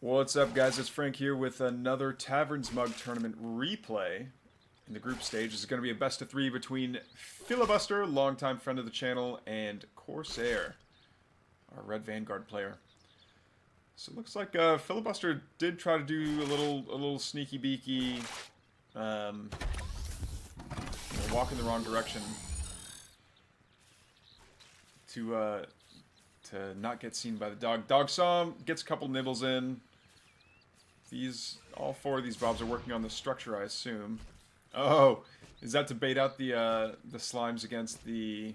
What's up, guys? It's Frank here with another TavernsMug tournament replay. In the group stage, this is going to be a best of three between Phlebuster, longtime friend of the channel, and Corsair, our red Vanguard player. So it looks like Phlebuster did try to do a little sneaky beaky, walk in the wrong direction to not get seen by the dog. Dog saw him, gets a couple nibbles in. All four of these bobs are working on the structure, I assume. Oh, is that to bait out the slimes against the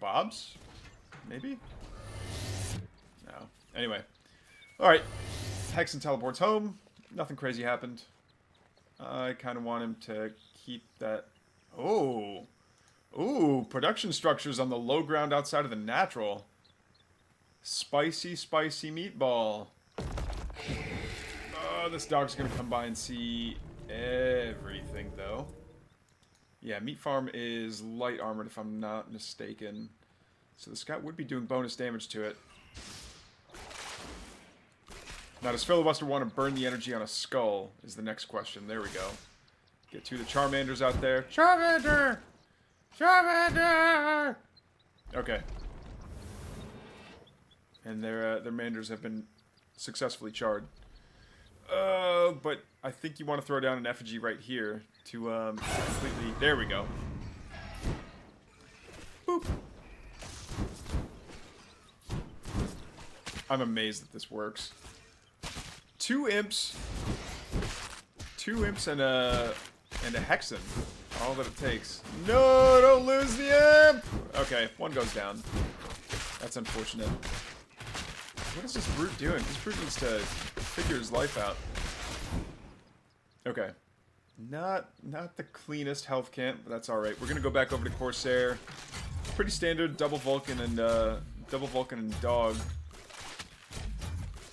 bobs? Maybe? No. Anyway. Alright. Hexen teleports home. Nothing crazy happened. I kind of want him to keep that... Oh! Ooh, production structures on the low ground outside of the natural. Spicy, spicy meatball. Oh, this dog's gonna come by and see everything, though. Yeah, meat farm is light armored, if I'm not mistaken. So the scout would be doing bonus damage to it. Now, does Phlebuster want to burn the energy on a skull, is the next question. There we go. Get two of the Charmanders out there. Charmander! Charmander! Okay. And their Manders have been successfully charred. But I think you want to throw down an effigy right here to completely... There we go. Boop. I'm amazed that this works. Two imps and a Hexen. All that it takes. No, don't lose the imp! Okay, one goes down. That's unfortunate. What is this brute doing? This brute needs to figure his life out. Okay. Not the cleanest health camp, but that's alright. We're gonna go back over to Corsair. Pretty standard double Vulcan and dog.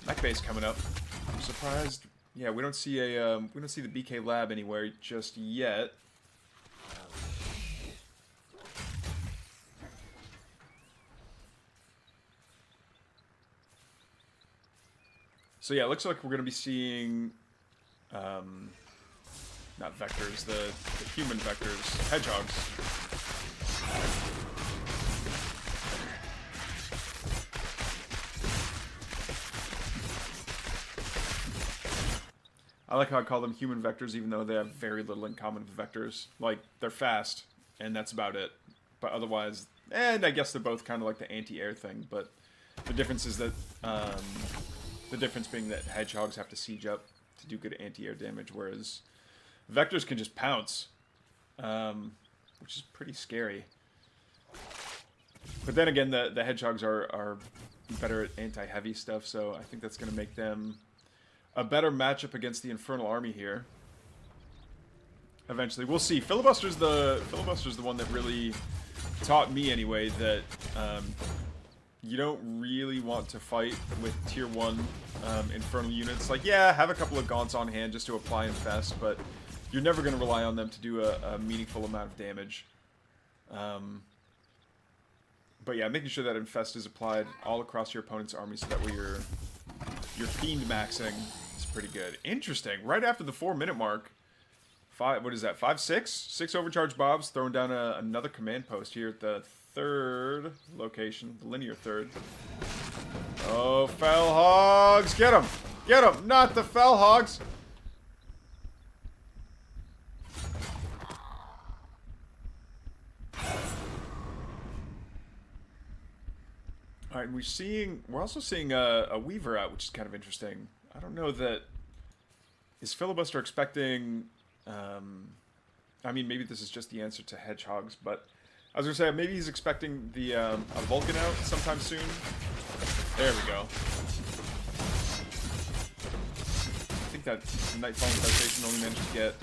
Mech base coming up. I'm surprised. Yeah, we don't see the BK lab anywhere just yet. So yeah, it looks like we're going to be seeing, not vectors, the human vectors, hedgehogs. I like how I call them human vectors, even though they have very little in common with vectors. Like, they're fast, and that's about it. But otherwise, and I guess they're both kind of like the anti-air thing, but the difference is that, the difference being that hedgehogs have to siege up to do good anti-air damage, whereas vectors can just pounce, which is pretty scary. But then again, the hedgehogs are better at anti-heavy stuff, so I think that's going to make them a better matchup against the Infernal Army here. Eventually, we'll see. Phlebuster's the one that really taught me, anyway, that you don't really want to fight with tier 1 Infernal units. Like, yeah, have a couple of gaunts on hand just to apply Infest, but you're never going to rely on them to do a meaningful amount of damage. But yeah, making sure that Infest is applied all across your opponent's army so that way you're fiend maxing is pretty good. Interesting. Right after the 4-minute mark, what is that, 5-6? 6 overcharge bobs, throwing down another command post here at the third location, the linear third. Oh, Fel Hogs! Get him! Get him! Not the Fel Hogs! Alright, we're also seeing a Weaver out, which is kind of interesting. I don't know that... Is Phlebuster expecting... I mean, maybe this is just the answer to hedgehogs, but... I was going to say, maybe he's expecting the a Vulcan out sometime soon. There we go. I think that Nightfall Infestation only managed to get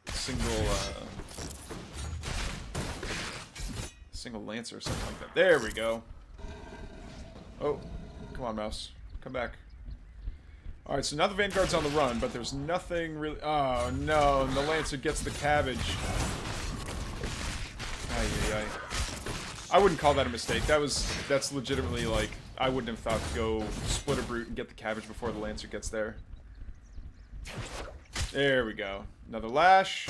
a single Lancer or something like that. There we go. Oh, come on, mouse. Come back. Alright, so now the Vanguard's on the run, but there's nothing really... Oh, no, and the Lancer gets the cabbage. Ay, ay, ay. I wouldn't call that a mistake. That's legitimately, like, I wouldn't have thought to go split a brute and get the cabbage before the Lancer gets there. There we go. Another lash.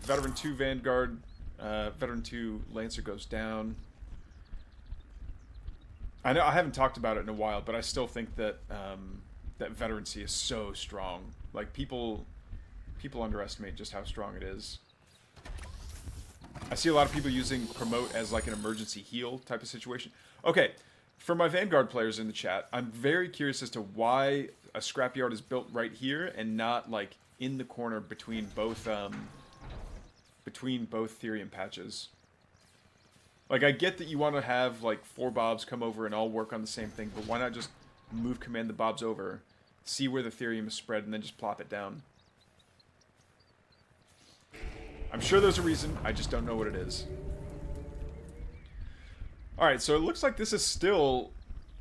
Veteran 2 Vanguard. Veteran 2 Lancer goes down. I know I haven't talked about it in a while, but I still think that that veterancy is so strong. Like people underestimate just how strong it is. I see a lot of people using promote as like an emergency heal type of situation. Okay, for my Vanguard players in the chat, I'm very curious as to why a scrapyard is built right here and not like in the corner between both Therium patches. Like, I get that you want to have like 4 Bobs come over and all work on the same thing, but why not just move command the Bobs over, see where the Therium is spread, and then just plop it down? I'm sure there's a reason, I just don't know what it is. Alright, so it looks like this is still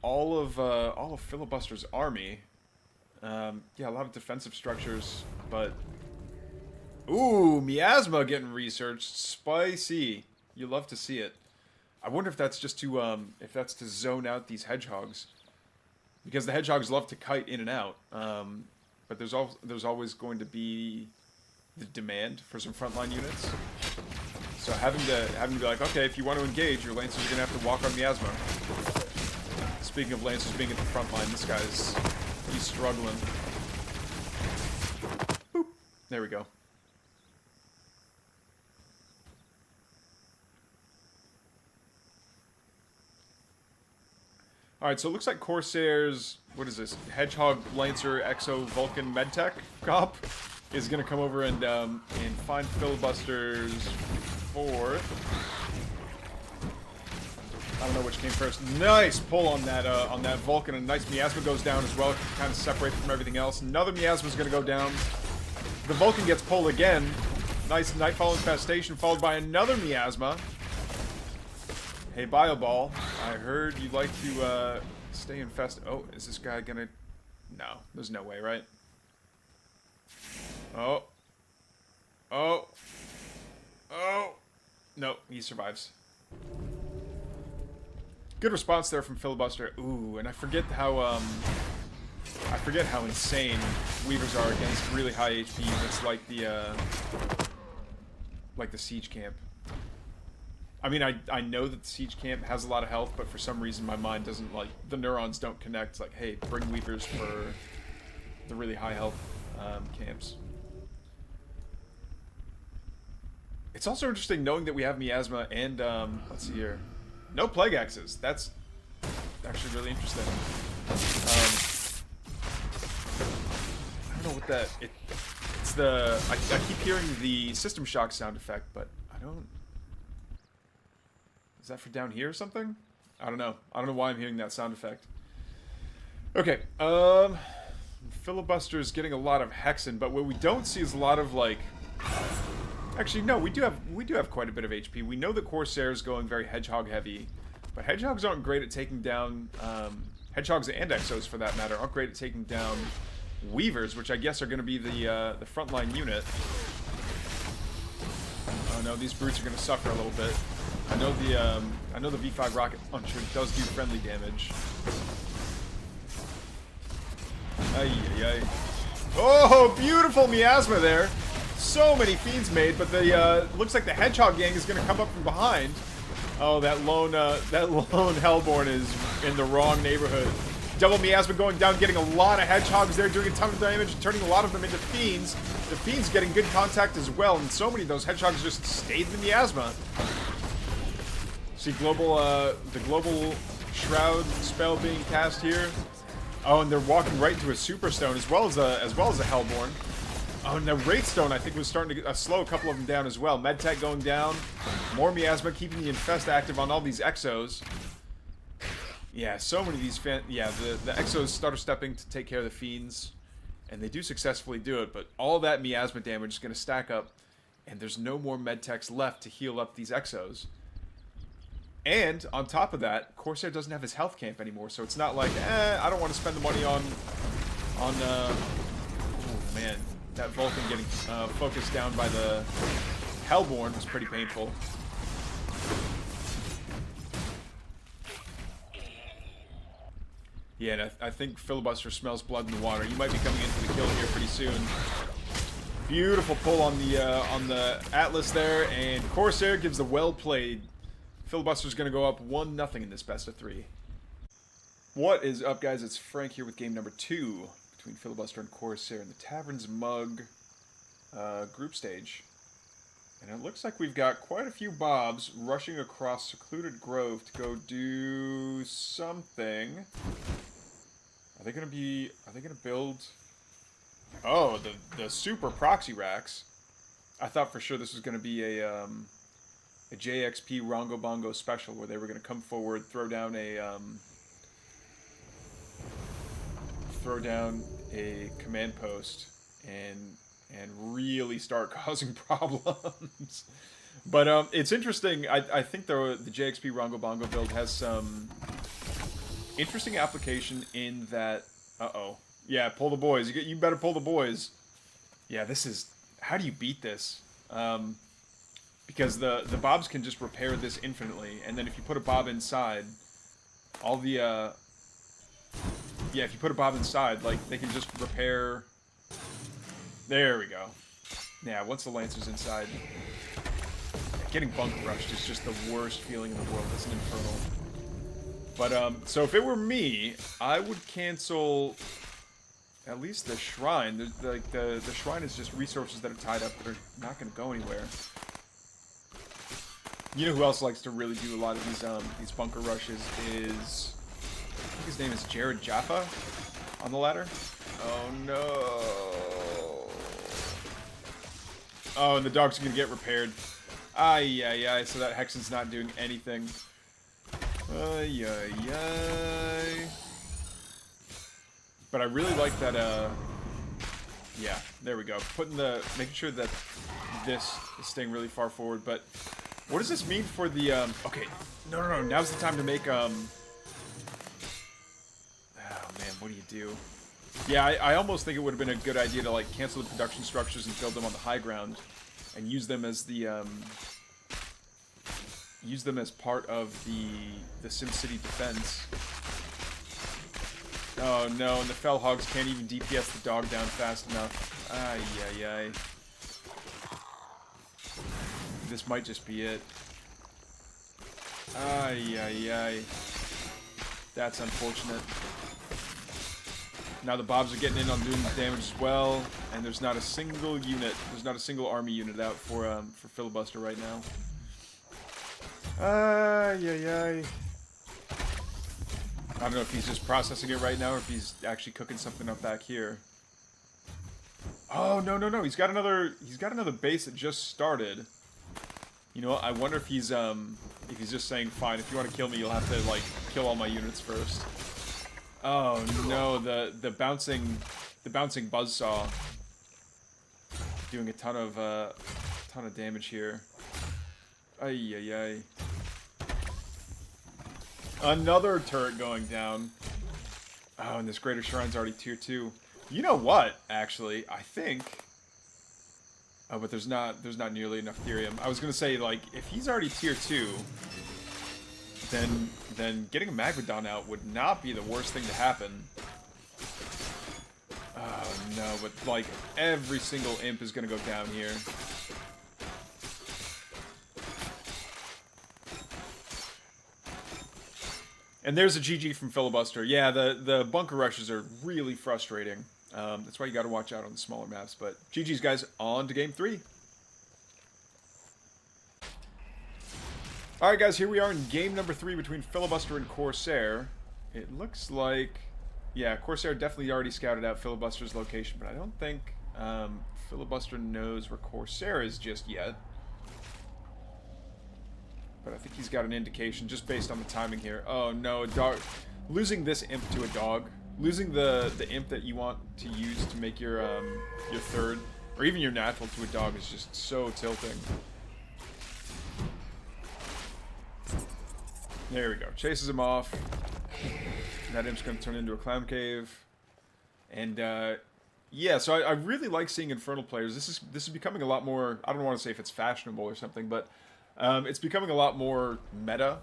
all of Phlebuster's army. Yeah, a lot of defensive structures, but... Ooh, Miasma getting researched. Spicy. You love to see it. I wonder if that's just to, zone out these hedgehogs. Because the hedgehogs love to kite in and out. But there's always going to be the demand for some frontline units. So having to be like, okay, if you want to engage, your Lancers are going to have to walk on Miasma. Speaking of Lancers being at the front line, this guy's... he's struggling. Boop. There we go. Alright, so it looks like Corsair's, what is this, Hedgehog, Lancer, Exo, Vulcan, Medtech cop is going to come over and find Phlebuster's 4th. I don't know which came first. Nice pull on that Vulcan, and nice Miasma goes down as well, kind of separated from everything else. Another Miasma's going to go down. The Vulcan gets pulled again. Nice Nightfall Infestation, followed by another Miasma. Hey, Bioball, I heard you like to stay infested. Oh, is this guy gonna... No, there's no way, right? Oh. Oh. Oh. No, he survives. Good response there from Phlebuster. Ooh, and I forget how insane Weavers are against really high HP units like the Siege Camp. I mean, I know that the Siege Camp has a lot of health, but for some reason my mind doesn't, like, the neurons don't connect. Like, hey, bring Weavers for the really high health camps. It's also interesting knowing that we have Miasma and, let's see here, no Plague Axes. That's actually really interesting. I don't know what that, it's the, I keep hearing the System Shock sound effect, but I don't... Is that for down here or something? I don't know. I don't know why I'm hearing that sound effect. Okay, Phlebuster's getting a lot of Hexen, but what we don't see is a lot of, like... Actually, no, we do have quite a bit of HP. We know that Corsair is going very Hedgehog heavy, but Hedgehogs aren't great at taking down... Hedgehogs and Exos, for that matter, aren't great at taking down Weavers, which I guess are going to be the frontline unit. Oh no, these brutes are going to suffer a little bit. I know the V5 rocket launcher does do friendly damage. Ay, ay, ay. Oh, beautiful Miasma there. So many fiends made, but the looks like the Hedgehog gang is going to come up from behind. Oh, that lone Hellborn is in the wrong neighborhood. Double Miasma going down, getting a lot of Hedgehogs there, doing a ton of damage, turning a lot of them into fiends. The fiends getting good contact as well, and so many of those Hedgehogs just stayed in the Miasma. See the global shroud spell being cast here. Oh, and they're walking right into a super stone as well as a Hellborn. Oh, and the Wraith Stone I think was starting to slow a couple of them down as well. Medtech going down, more Miasma keeping the Infest active on all these Exos. Yeah, so many of these the Exos stutter stepping to take care of the fiends, and they do successfully do it. But all that Miasma damage is going to stack up, and there's no more Medtechs left to heal up these Exos. And, on top of that, Corsair doesn't have his health camp anymore, so it's not like, I don't want to spend the money on oh, man, that Vulcan getting focused down by the Hellborn was pretty painful. Yeah, and I think Phlebuster smells blood in the water. You might be coming in for the kill here pretty soon. Beautiful pull on the Atlas there, and Corsair gives the well played. Phlebuster's going to go up 1-0 in this best of 3. What is up, guys? It's Frank here with game number 2 between Phlebuster and Corsair in the TavernsMug group stage. And it looks like we've got quite a few Bobs rushing across Secluded Grove to go do something. Are they gonna build? Oh, the super proxy racks. I thought for sure this was gonna be a JXP Rongo Bongo special where they were gonna come forward, throw down a command post and really start causing problems. But it's interesting. I think the JXP Rongo Bongo build has some interesting application in that. Yeah, pull the boys. You better pull the boys. Yeah, this is. How do you beat this? Because the Bobs can just repair this infinitely, and then if you put a Bob inside, all the yeah, if you put a Bob inside, like they can just repair. There we go. Yeah, once the Lancer's inside, getting bunk rushed is just the worst feeling in the world. It's an infernal. But so if it were me, I would cancel at least the shrine. The shrine is just resources that are tied up that are not going to go anywhere. You know who else likes to really do a lot of these bunker rushes is, I think his name is Jared Jaffa on the ladder. Oh no. Oh, and the dogs are going to get repaired. Ay, ay, ay, so that Hexen's not doing anything. Ay, ay, ay. But I really like that, yeah, there we go. Making sure that this is staying really far forward, but what does this mean for the, okay, no, now's the time to make, oh man, what do you do? Yeah, I almost think it would have been a good idea to, like, cancel the production structures and build them on the high ground and use them as the, use them as part of the SimCity defense. Oh no, and the Fell Hogs can't even DPS the dog down fast enough. Ay, ay, ay. This might just be it. Ay, ay, ay. That's unfortunate. Now the Bobs are getting in on doing the damage as well, and there's not a single unit, there's not a single army unit out for Phlebuster right now. Ay, ay, ay. I don't know if he's just processing it right now or if he's actually cooking something up back here. Oh, no. He's got another base that just started. You know what? I wonder if he's just saying, fine, if you want to kill me, you'll have to, like, kill all my units first. Oh, no, the bouncing buzzsaw doing a ton of damage here. Ay, ay, ay. Another turret going down. Oh, and this Greater Shrine's already tier 2. You know what, actually? I think... Oh, but there's not nearly enough Therium. I was gonna say, like, if he's already tier 2, then getting a Magmadon out would not be the worst thing to happen. Oh, no, but, like, every single imp is gonna go down here. And there's a GG from Phlebuster. Yeah, the bunker rushes are really frustrating. That's why you got to watch out on the smaller maps. But GG's, guys. On to game 3. All right, guys. Here we are in game number 3 between Phlebuster and Corsair. It looks like, yeah, Corsair definitely already scouted out Phlebuster's location, but I don't think Phlebuster knows where Corsair is just yet. But I think he's got an indication just based on the timing here. Oh no, a dog. Losing this imp to a dog. Losing the imp that you want to use to make your third, or even your natural to a dog is just so tilting. There we go. Chases him off. That imp's going to turn into a clown cave. And yeah, so I really like seeing Infernal players. This is becoming a lot more, I don't want to say if it's fashionable or something, but it's becoming a lot more meta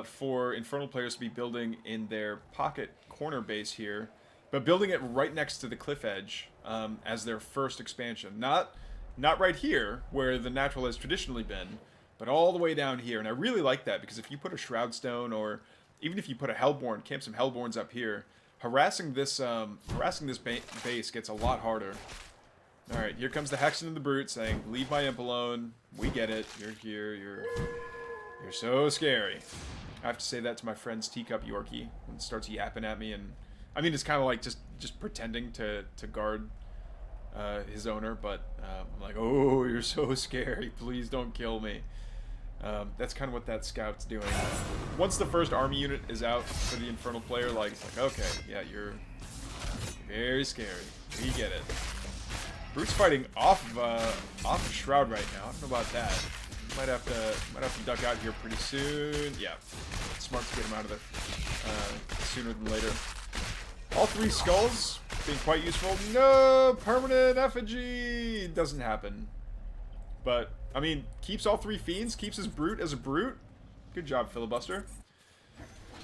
for Infernal players to be building in their pocket corner base here, but building it right next to the cliff edge as their first expansion. Not right here, where the natural has traditionally been, but all the way down here. And I really like that, because if you put a Shroud Stone, or even if you put a Hellborn, camp some Hellborns up here, harassing this base gets a lot harder. Alright, here comes the Hexen and the Brute saying, leave my imp alone. We get it. You're here. You're so scary. I have to say that to my friend's teacup Yorkie when it starts yapping at me. And I mean, it's kind of like just pretending to guard his owner, but I'm like, oh, you're so scary. Please don't kill me. That's kind of what that scout's doing. Once the first army unit is out for the Infernal player, like, it's like, okay, yeah, you're very scary. We get it. Brute's fighting off of Shroud right now. I don't know about that. Might have to duck out here pretty soon. Yeah, it's smart to get him out of there sooner than later. All 3 skulls being quite useful. No permanent effigy doesn't happen, but I mean, keeps all 3 fiends, keeps his brute as a brute. Good job, Phlebuster.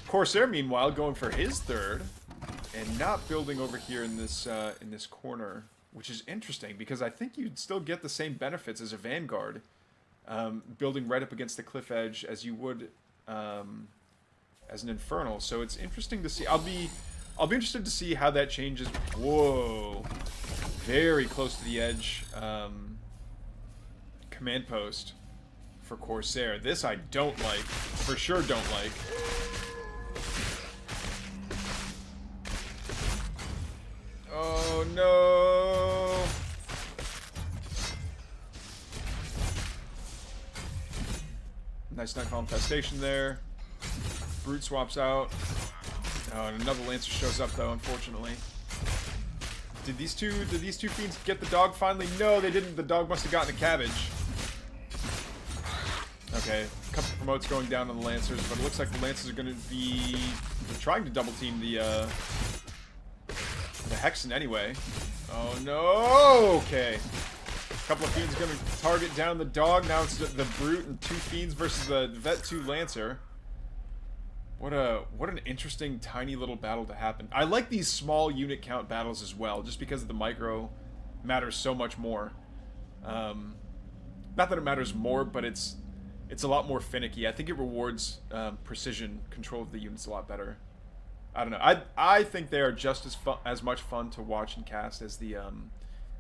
Corsair, meanwhile, going for his 3rd and not building over here in this corner, which is interesting because I think you'd still get the same benefits as a Vanguard, building right up against the cliff edge as you would as an Infernal. So it's interesting to see. I'll be interested to see how that changes. Whoa, very close to the edge. Command post for Corsair. This I don't like. For sure don't like. Oh no! Nice Nightfall Infestation there. Brute swaps out. Oh, and another Lancer shows up though, unfortunately. Did these two fiends get the dog finally? No, they didn't. The dog must have gotten a cabbage. Okay, a couple promotes going down on the Lancers, but it looks like the Lancers are going to be trying to double team the Hexen anyway. Oh no! Okay. A couple of fiends going to target down the dog. Now it's the Brute and 2 fiends versus the Vet 2 Lancer. What an interesting tiny little battle to happen. I like these small unit count battles as well, just because the micro matters so much more. Not that it matters more, but it's a lot more finicky. I think it rewards precision control of the units a lot better. I don't know. I think they are just as much fun to watch and cast as the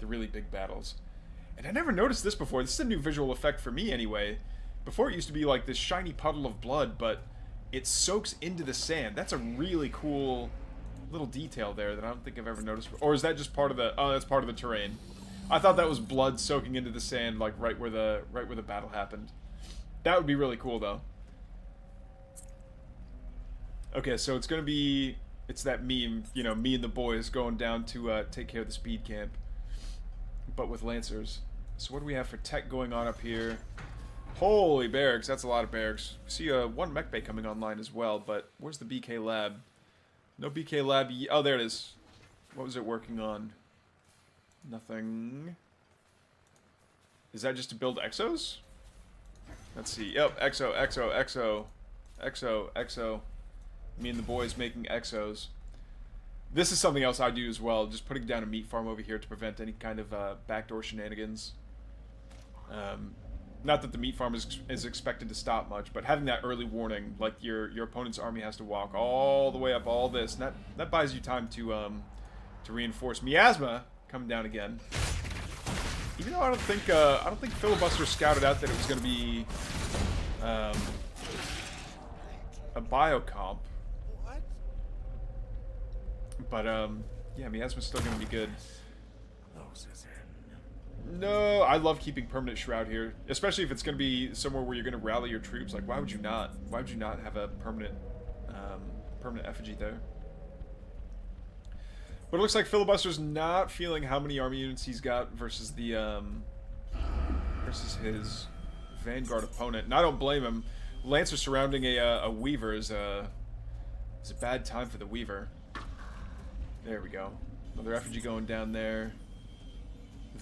really big battles. And I never noticed this before. This is a new visual effect for me anyway. Before it used to be like this shiny puddle of blood, but it soaks into the sand. That's a really cool little detail there that I don't think I've ever noticed before. Or is that just part of the... Oh, that's part of the terrain. I thought that was blood soaking into the sand, like right where the battle happened. That would be really cool, though. Okay, so it's gonna be... It's that meme, you know, me and the boys going down to take care of the speed camp. But with Lancers. So what do we have for tech going on up here? Holy barracks, that's a lot of barracks. We see one mech bay coming online as well, but where's the BK lab? No BK lab. Oh, there it is. What was it working on? Nothing. Is that just to build exos? Let's see. Yep, exo. Me and the boys making exos. This is something else I do as well, just putting down a meat farm over here to prevent any kind of backdoor shenanigans. Not that the meat farm is expected to stop much, but having that early warning, like your opponent's army has to walk all the way up all this, and that buys you time to reinforce. Miasma coming down again. Even though I don't think Phlebuster scouted out that it was going to be a biocomp. But yeah, Miasma's still going to be good. No, I love keeping permanent shroud here, especially if it's going to be somewhere where you're going to rally your troops. Like, why would you not? Why would you not have a permanent effigy there? But it looks like Phlebuster's not feeling how many army units he's got versus the versus his Vanguard opponent. And I don't blame him. Lancer surrounding a Weaver is a bad time for the Weaver. There we go. Another effigy going down there.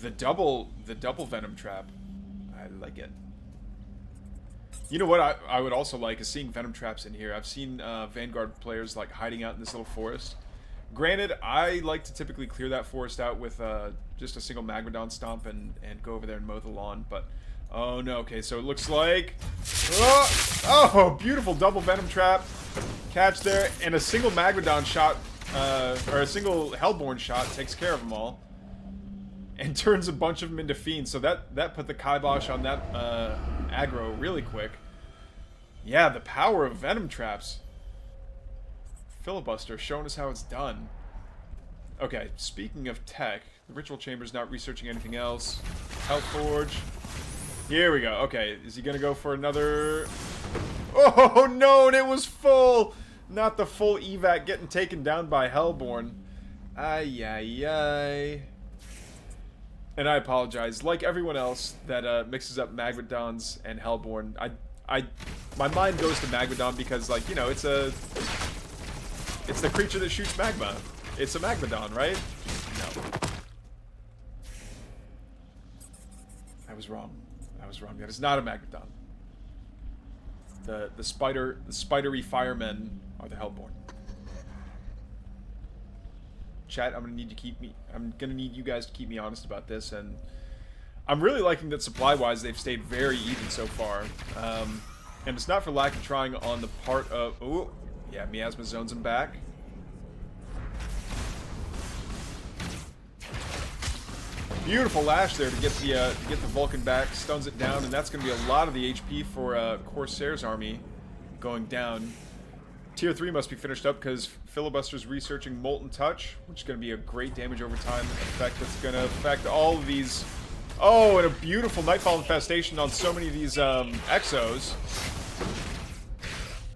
The double venom trap. I like it. You know what I would also like is seeing Venom Traps in here. I've seen Vanguard players like hiding out in this little forest. Granted, I like to typically clear that forest out with just a single Magmadon stomp and go over there and mow the lawn, but oh no, okay, so it looks like... Oh, beautiful double Venom Trap catch there, and a single Magmadon shot, or a single Hellborn shot takes care of them all. And turns a bunch of them into fiends, so that put the kibosh on that aggro really quick. Yeah, the power of Venom Traps. Phlebuster showing us how it's done. Okay, speaking of tech, the Ritual Chamber's not researching anything else. Health Forge. Here we go. Okay, is he gonna go for another... Oh no, and it was full! Not the full evac getting taken down by Hellborn. Ay, ay, ay. And I apologize. Like everyone else that mixes up Magmadons and Hellborn, my mind goes to Magmadon because, like, you know, it's the creature that shoots magma. It's a Magmadon, right? No. I was wrong. I was wrong. That is not a Magmadon. The spidery firemen are the Hellborn. Chat, I'm gonna need you guys to keep me honest about this, and I'm really liking that supply-wise they've stayed very even so far. And it's not for lack of trying on the part of... Oh, yeah, Miasma zones him back. Beautiful lash there to get the Vulcan back, stuns it down, and that's going to be a lot of the HP for Corsair's army going down. Tier 3 must be finished up because Phlebuster's researching Molten Touch, which is going to be a great damage over time effect that's going to affect all of these. Oh, and a beautiful Nightfall Infestation on so many of these Exos.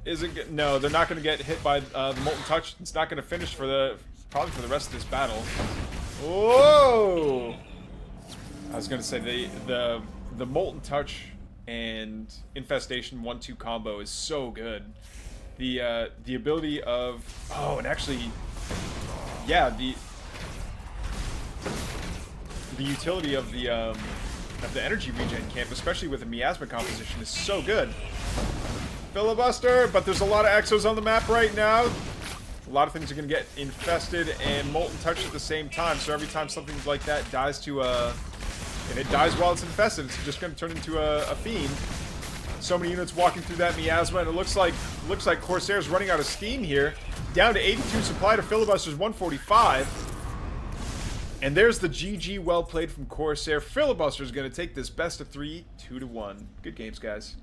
Is it? No, they're not going to get hit by the Molten Touch. It's not going to finish for probably for the rest of this battle. Whoa! I was going to say the Molten Touch and Infestation 1-2 combo is so good. The ability of... Oh, and actually... Yeah, the utility of the energy regen camp, especially with the Miasma composition, is so good. Phlebuster, but there's a lot of Exos on the map right now. A lot of things are going to get infested and Molten Touch at the same time, so every time something like that dies to if it dies while it's infested, it's just going to turn into a fiend. So many units walking through that Miasma, and it looks like Corsair's running out of steam here. Down to 82 supply to Phlebuster's 145. And there's the GG well played from Corsair. Phlebuster's going to take this best of 3, 2-1. Good games, guys.